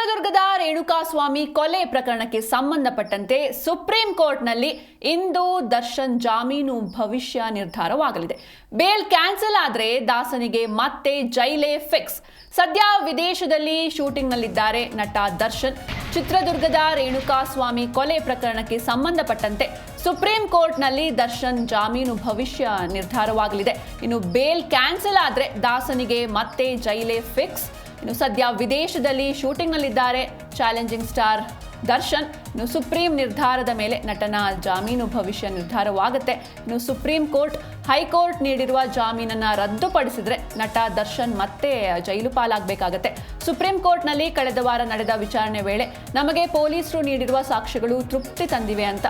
ಚಿತ್ರದುರ್ಗದ ರೇಣುಕಾಸ್ವಾಮಿ ಕೊಲೆ ಪ್ರಕರಣಕ್ಕೆ ಸಂಬಂಧಪಟ್ಟಂತೆ ಸುಪ್ರೀಂ ಕೋರ್ಟ್ನಲ್ಲಿ ಇಂದು ದರ್ಶನ್ ಜಾಮೀನು ಭವಿಷ್ಯ ನಿರ್ಧಾರವಾಗಲಿದೆ. ಬೇಲ್ ಕ್ಯಾನ್ಸಲ್ ಆದರೆ ದಾಸನಿಗೆ ಮತ್ತೆ ಜೈಲೇ ಫಿಕ್ಸ್. ಸದ್ಯ ವಿದೇಶದಲ್ಲಿ ಶೂಟಿಂಗ್ನಲ್ಲಿದ್ದಾರೆ ನಟ ದರ್ಶನ್. ಚಿತ್ರದುರ್ಗದ ರೇಣುಕಾಸ್ವಾಮಿ ಕೊಲೆ ಪ್ರಕರಣಕ್ಕೆ ಸಂಬಂಧಪಟ್ಟಂತೆ ಸುಪ್ರೀಂ ಕೋರ್ಟ್ನಲ್ಲಿ ದರ್ಶನ್ ಜಾಮೀನು ಭವಿಷ್ಯ ನಿರ್ಧಾರವಾಗಲಿದೆ. ಇನ್ನು ಬೇಲ್ ಕ್ಯಾನ್ಸಲ್ ಆದರೆ ದಾಸನಿಗೆ ಮತ್ತೆ ಜೈಲೇ ಫಿಕ್ಸ್. ಇನ್ನು ಸದ್ಯ ವಿದೇಶದಲ್ಲಿ ಶೂಟಿಂಗ್ನಲ್ಲಿದ್ದಾರೆ ಚಾಲೆಂಜಿಂಗ್ ಸ್ಟಾರ್ ದರ್ಶನ್. ಇನ್ನು ಸುಪ್ರೀಂ ನಿರ್ಧಾರದ ಮೇಲೆ ನಟನ ಜಾಮೀನು ಭವಿಷ್ಯ ನಿರ್ಧಾರವಾಗುತ್ತೆ. ಇನ್ನು ಸುಪ್ರೀಂ ಕೋರ್ಟ್ ಹೈಕೋರ್ಟ್ ನೀಡಿರುವ ಜಾಮೀನನ್ನು ರದ್ದುಪಡಿಸಿದ್ರೆ ನಟ ದರ್ಶನ್ ಮತ್ತೆ ಜೈಲು ಪಾಲಾಗಬೇಕಾಗತ್ತೆ. ಸುಪ್ರೀಂ ಕೋರ್ಟ್ನಲ್ಲಿ ಕಳೆದ ವಾರ ನಡೆದ ವಿಚಾರಣೆ ವೇಳೆ ನಮಗೆ ಪೊಲೀಸರು ನೀಡಿರುವ ಸಾಕ್ಷ್ಯಗಳು ತೃಪ್ತಿ ತಂದಿವೆ ಅಂತ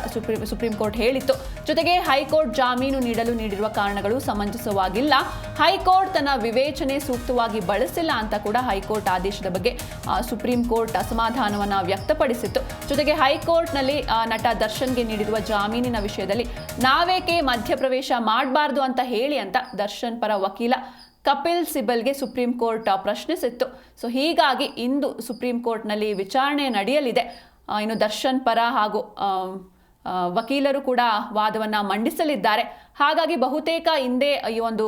ಸುಪ್ರೀಂ ಕೋರ್ಟ್ ಹೇಳಿತ್ತು. ಜೊತೆಗೆ ಹೈಕೋರ್ಟ್ ಜಾಮೀನು ನೀಡಲು ನೀಡಿರುವ ಕಾರಣಗಳು ಸಮಂಜಸವಾಗಿಲ್ಲ, ಹೈಕೋರ್ಟ್ ತನ್ನ ವಿವೇಚನೆ ಸೂಕ್ತವಾಗಿ ಬಳಸಿಲ್ಲ ಅಂತ ಕೂಡ ಹೈಕೋರ್ಟ್ ಆದೇಶದ ಬಗ್ಗೆ ಸುಪ್ರೀಂ ಕೋರ್ಟ್ ಅಸಮಾಧಾನವನ್ನು ವ್ಯಕ್ತಪಡಿಸಿತ್ತು. ಜೊತೆಗೆ ಹೈಕೋರ್ಟ್ನಲ್ಲಿ ನಟ ದರ್ಶನ್ಗೆ ನೀಡಿರುವ ಜಾಮೀನಿನ ವಿಷಯದಲ್ಲಿ ನಾವೇಕೆ ಮಧ್ಯಪ್ರವೇಶ ಮಾಡಬಾರ್ದು ಅಂತ ಹೇಳಿ ಅಂತ ದರ್ಶನ್ ಪರ ವಕೀಲ ಕಪಿಲ್ ಸಿಬಲ್ಗೆ ಸುಪ್ರೀಂ ಕೋರ್ಟ್ ಪ್ರಶ್ನಿಸಿತ್ತು. ಸೊ ಹೀಗಾಗಿ ಇಂದು ಸುಪ್ರೀಂ ಕೋರ್ಟ್ನಲ್ಲಿ ವಿಚಾರಣೆ ನಡೆಯಲಿದೆ. ಇನ್ನು ದರ್ಶನ್ ಪರ ಹಾಗೂ ವಕೀಲರು ಕೂಡ ವಾದವನ್ನು ಮಂಡಿಸಲಿದ್ದಾರೆ. ಹಾಗಾಗಿ ಬಹುತೇಕ ಹಿಂದೆ ಈ ಒಂದು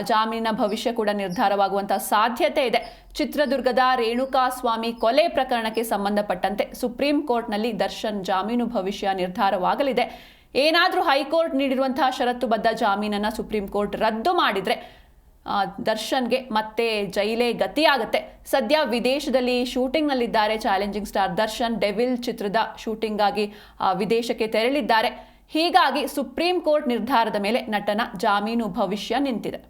ಜಾಮೀನಿನ ಭವಿಷ್ಯ ಕೂಡ ನಿರ್ಧಾರವಾಗುವಂಥ ಸಾಧ್ಯತೆ ಇದೆ. ಚಿತ್ರದುರ್ಗದ ರೇಣುಕಾಸ್ವಾಮಿ ಕೊಲೆ ಪ್ರಕರಣಕ್ಕೆ ಸಂಬಂಧಪಟ್ಟಂತೆ ಸುಪ್ರೀಂ ಕೋರ್ಟ್ನಲ್ಲಿ ದರ್ಶನ್ ಜಾಮೀನು ಭವಿಷ್ಯ ನಿರ್ಧಾರವಾಗಲಿದೆ. ಏನಾದರೂ ಹೈಕೋರ್ಟ್ ನೀಡಿರುವಂತಹ ಷರತ್ತುಬದ್ಧ ಜಾಮೀನನ್ನು ಸುಪ್ರೀಂ ಕೋರ್ಟ್ ರದ್ದು ಮಾಡಿದರೆ ದರ್ಶನ್ಗೆ ಮತ್ತೆ ಜೈಲೇ ಗತಿಯಾಗುತ್ತೆ. ಸದ್ಯ ವಿದೇಶದಲ್ಲಿ ಶೂಟಿಂಗ್ನಲ್ಲಿದ್ದಾರೆ ಚಾಲೆಂಜಿಂಗ್ ಸ್ಟಾರ್ ದರ್ಶನ್. ಡೆವಿಲ್ ಚಿತ್ರದ ಶೂಟಿಂಗಾಗಿ ವಿದೇಶಕ್ಕೆ ತೆರಳಿದ್ದಾರೆ. ಹೀಗಾಗಿ ಸುಪ್ರೀಂ ಕೋರ್ಟ್ ನಿರ್ಧಾರದ ಮೇಲೆ ನಟನ ಜಾಮೀನು ಭವಿಷ್ಯ ನಿಂತಿದೆ.